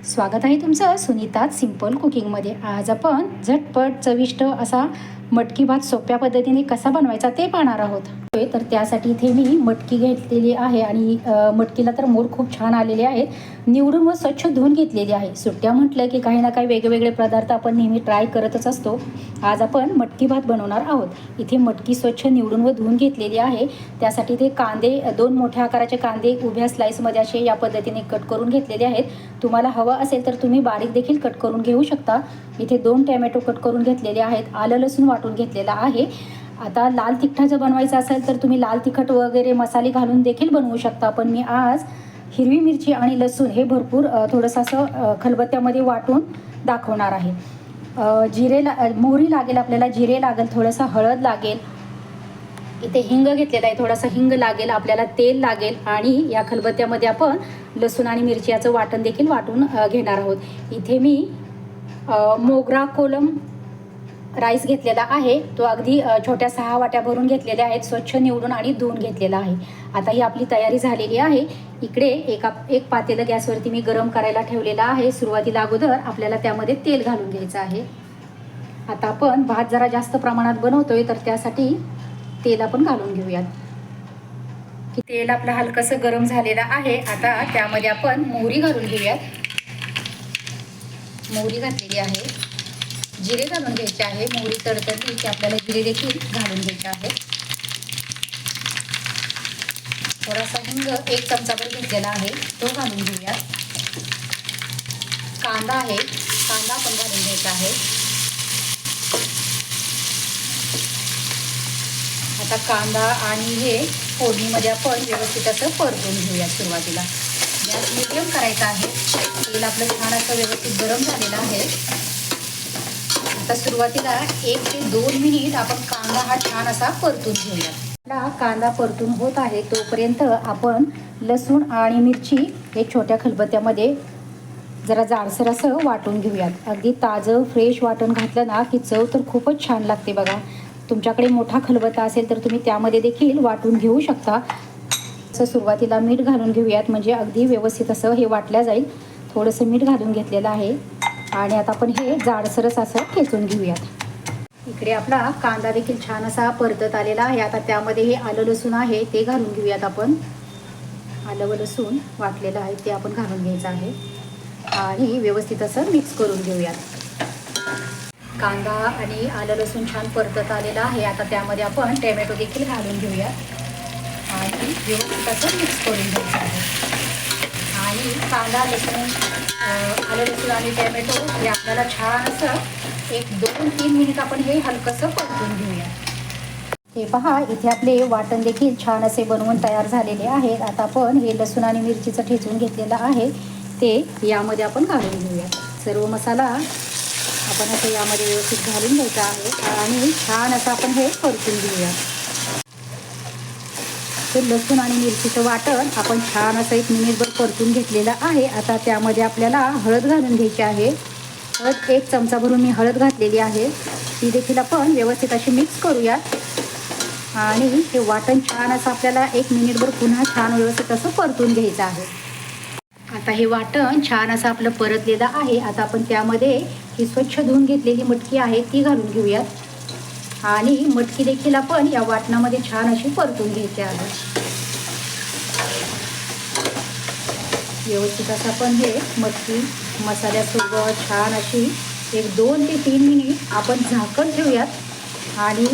स्वागत आहे तुमचं सुनीता सिंपल कुकिंगमध्ये। आज आपण झटपट चविष्ट असा मटकी भात सोप्या पद्धतीने कसा बनवायचा ते पाहणार आहोत। तर त्यासाठी इथे मी मटकी घेतलेली आहे आणि मटकीला तर मोड खूप छान आलेले आहेत। निवडून व स्वच्छ धुवून घेतलेली आहे। सुट्ट्या म्हटलं की काही ना काही वेगवेगळे पदार्थ आपण नेहमी ट्राय करतच असतो। आज आपण मटकी भात बनवणार आहोत। इथे मटकी स्वच्छ निवडून व धुवून घेतलेली आहे। त्यासाठी इथे कांदे, 2 मोठ्या आकाराचे कांदे उभ्या स्लाइसमध्ये असे या पद्धतीने कट करून घेतलेले आहेत। तुम्हाला हवं असेल तर तुम्ही बारीक देखील कट करून घेऊ शकता। इथे 2 टोमॅटो कट करून घेतलेले आहेत। आलं लसूण वाटून घेतलेला आहे। आता लाल तिखटाचं बनवायचं असेल तर तुम्ही लाल तिखट वगैरे मसाले घालून देखील बनवू शकता, पण मी आज हिरवी मिरची आणि लसूण हे भरपूर थोडंसं असं खलबत्त्यामध्ये वाटून दाखवणार आहे। मोहरी लागेल, आपल्याला जिरे लागेल, थोडंसं हळद लागेल, इथे हिंग घेतलेला आहे, थोडासा हिंग लागेल, आपल्याला तेल लागेल आणि या खलबत्त्यामध्ये आपण लसूण आणि मिरची याचं वाटण देखील वाटून घेणार आहोत। इथे मी मोगरा कोलम राईस घेतलेला आहे। तो अगदी छोट्या 6 वाट्या भरून घेतलेल्या आहेत। स्वच्छ निवडून आणि धुवून घेतलेला आहे। आता ही आपली तयारी झालेली आहे। इकडे एक पातेलं गॅसवरती मी गरम करायला ठेवलेला आहे। सुरुवातीला अगोदर आपल्याला त्यामध्ये तेल घालून घ्यायचं आहे। आता आपण भात जरा जास्त प्रमाणात बनवतोय तर त्यासाठी तेल आपण घालून घेऊयात। तेल आपलं हलकंसं गरम झालेलं आहे। आता त्यामध्ये आपण मोहरी घालून घेऊयात। मोहरी घातलेली आहे। जिरे घालून घ्यायचे आहे। मोहरी तडतडली की आपल्याला जिरे देखील घालून घ्यायचे आहे। थोडासा हिंग 1 चमचाभर घेतलेला आहे, तो घालून घेऊयात। कांदा आहे, कांदा पण घालून घ्यायचा आहे। आता कांदा आणि हे फोडणीमध्ये आपण व्यवस्थित असं परतून घेऊया। सुरुवातीला गॅस मीडियम करायचा आहे। तेल आपलं छान असं व्यवस्थित गरम झालेलं आहे। आता सुरुवातीला 1 ते 2 मिनिट आपण कांदा हा छान असा परतून घेऊया। आपला कांदा परतून होत आहे तोपर्यंत आपण लसूण आणि मिरची हे छोट्या खलबत्त्यामध्ये जरा जाडसर असं वाटून घेऊयात। अगदी ताजं फ्रेश वाटण घातलं ना की चव तर खूपच छान लागते बघा। तुमच्याकडे मोठा खलबत्ता असेल तर तुम्ही त्यामध्ये देखील वाटून घेऊ शकता। असं सुरुवातीला मीठ घालून घेऊयात, म्हणजे अगदी व्यवस्थित असं हे वाटल्या जाईल। थोडंसं मीठ घालून घेतलेलं आहे आणि आता आपण हे जाडसरच असं ठेचून घेऊयात। इकडे आपला कांदा देखील छान असा परतत आलेला आहे। आता त्यामध्ये हे आलं लसूण आहे ते घालून घेऊयात। आपण आलं व लसूण वाटलेलं आहे ते आपण घालून घ्यायचं आहे आणि व्यवस्थित असं मिक्स करून घेऊयात। कांदा आणि आलं लसूण छान परतत आलेला आहे। आता त्यामध्ये आपण टोमॅटो देखील घालून घेऊयात आणि व्यवस्थित असं मिक्स करून घ्यायचं आहे। आणि कांदा आलं लसूण आणि टोमॅटो हे आपल्याला छान असं 1 2 3 मिनिट आपण हे हलकंसं परतून घेऊया। हे पहा, इथे आपले वाटण देखील छान असे बनवून तयार झालेले आहेत। आता आपण हे लसूण आणि मिरचीचं ठेचून घेतलेलं आहे ते यामध्ये आपण घालून घेऊया। सर्व मसाला आपण असं यामध्ये व्यवस्थित घालून घ्यायचा आहे आणि छान असं आपण हे परतून घेऊया। ते लसूण आणि मिरचीचं वाटण आपण छान असं 1 मिनिटभर परतून घेतलेलं आहे। आता त्यामध्ये आपल्याला हळद घालून घ्यायची आहे। हळद 1 चमचा भरून मी हळद घातलेली आहे, ती देखील आपण व्यवस्थित अशी मिक्स करूया आणि हे वाटण छान असं आपल्याला 1 मिनिटभर पुन्हा छान व्यवस्थित असं परतून घ्यायचं आहे। आता हे वाटण छान असं आपलं परतलेलं आहे। आता आपण त्यामध्ये ही स्वच्छ धुवून घेतलेली मटकी आहे ती घालून घेऊयात आणि मटकी देखील आपण या वाटणामध्ये छान अशी परतून घ्यायची आहे। व्यवस्थित असं आपण हे मटकी मसाल्यासोबत छान अशी 1 2 ते 3 मिनिट आपण झाकण ठेवूयात आणि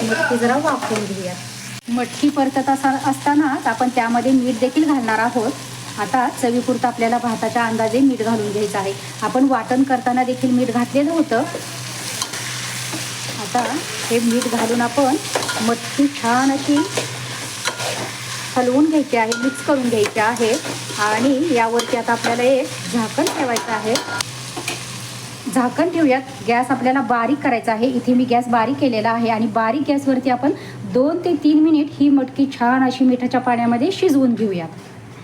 मटकी जरा वाफवून घेऊयात। मटकी परतत असतानाच आपण त्यामध्ये मीठ देखील घालणार आहोत। आता चवीपुरतं आपल्याला भाताच्या अंदाजे मीठ घालून घ्यायचं आहे। आपण वाटण करताना देखील मीठ घातलेलं होतं। आता हे मीठ घालून आपण मटकी छान अशी हलवून घ्यायची आहे, मिक्स करून घ्यायची आहे आणि यावरती आता आपल्याला एक झाकण ठेवायचं आहे। झाकण ठेवूयात। गॅस आपल्याला बारीक करायचा आहे। इथे मी गॅस बारीक केलेला आहे आणि बारीक गॅसवरती आपण 2 ते 3 मिनिट ही मटकी छान अशी मिठाच्या पाण्यामध्ये शिजवून घेऊयात।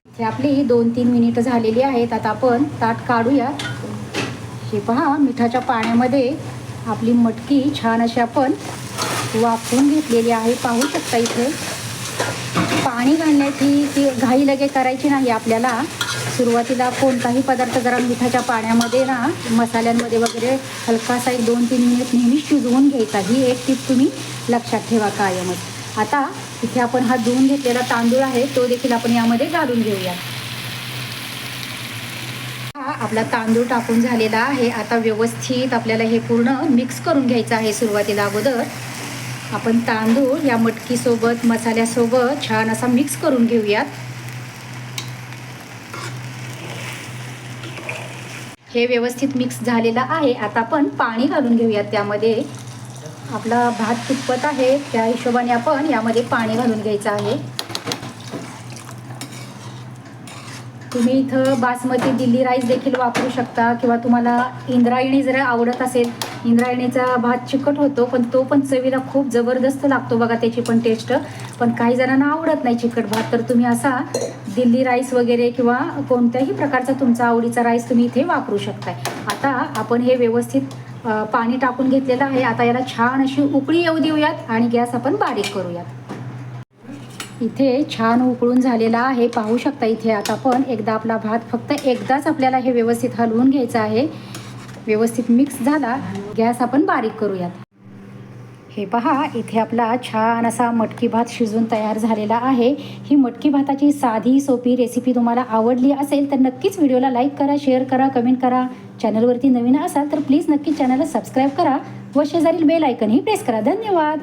इथे आपली 2 3 मिनिटं झालेली आहेत। आता आपण ताट काढूया। हे पहा, मिठाच्या पाण्यामध्ये आपली मटकी छान अशी आपण वाफवून घेतलेली आहे। पाहू शकता इथे पाणी घालण्याची ती घाई लगे करायची नाही आपल्याला. सुरुवातीला कोणताही पदार्थ जरा मिठाच्या पाण्यामध्ये ना, मसाल्यांमध्ये वगैरे हलकासा 1-2-3 मिनिट नेहमी शिजवून घ्यायचा. ही एक टिप तुम्ही लक्षात ठेवा कायमच. आता इथे आपण हा धुवून घेतलेला तांदूळ आहे तो देखील आपण यामध्ये घालून घेऊया. हा आपला तांदूळ टाकून झालेला आहे. आता व्यवस्थित आपल्याला हे पूर्ण मिक्स करून घ्यायचं आहे. सुरुवातीला अगोदर आपण तांदूळ या मटकीसोबत मसाल्यासोबत छान असा मिक्स करून घेऊयात. हे व्यवस्थित मिक्स झालेलं आहे. आता आपण पाणी घालून घेऊयात त्यामध्ये. आपला भात कितपत आहे त्या हिशोबाने आपण यामध्ये पाणी घालून घ्यायचं आहे. तुम्ही इथं बासमती दिल्ली राईस देखील वापरू शकता किंवा तुम्हाला इंद्रायणी जर आवडत असेल, इंद्रायणीचा भात चिकट होतो पण तो पण चवीला खूप जबरदस्त लागतो बघा, त्याची पण टेस्ट. पण काही जणांना आवडत नाही चिकट भात, तर तुम्ही असा दिल्ली राईस वगैरे किंवा कोणत्याही प्रकारचा तुमचा आवडीचा राईस तुम्ही इथे वापरू शकताय. आता आपण हे व्यवस्थित पाणी टाकून घेतलेलं आहे. आता याला छान अशी उकळी येऊ देऊयात आणि गॅस आपण बारीक करूयात. इथे छान उकळून झालेला आहे, पाहू शकता इथे. आता आपण एकदा आपला भात फक्त एकदाच आपल्याला हे व्यवस्थित हलवून घ्यायचं आहे. व्यवस्थित मिक्स झाला, गॅस आपण बारीक करूयात. हे पहा इथे आपला छान असा मटकी भात शिजून तयार झालेला आहे. ही मटकी भाताची साधी सोपी रेसिपी तुम्हाला आवडली असेल तर नक्कीच व्हिडिओला लाईक करा, शेअर करा, कमेंट करा. चॅनलवरती नवीन असाल तर प्लीज नक्की चॅनलला सबस्क्राईब करा व शेजारील बेल आयकनही प्रेस करा. धन्यवाद.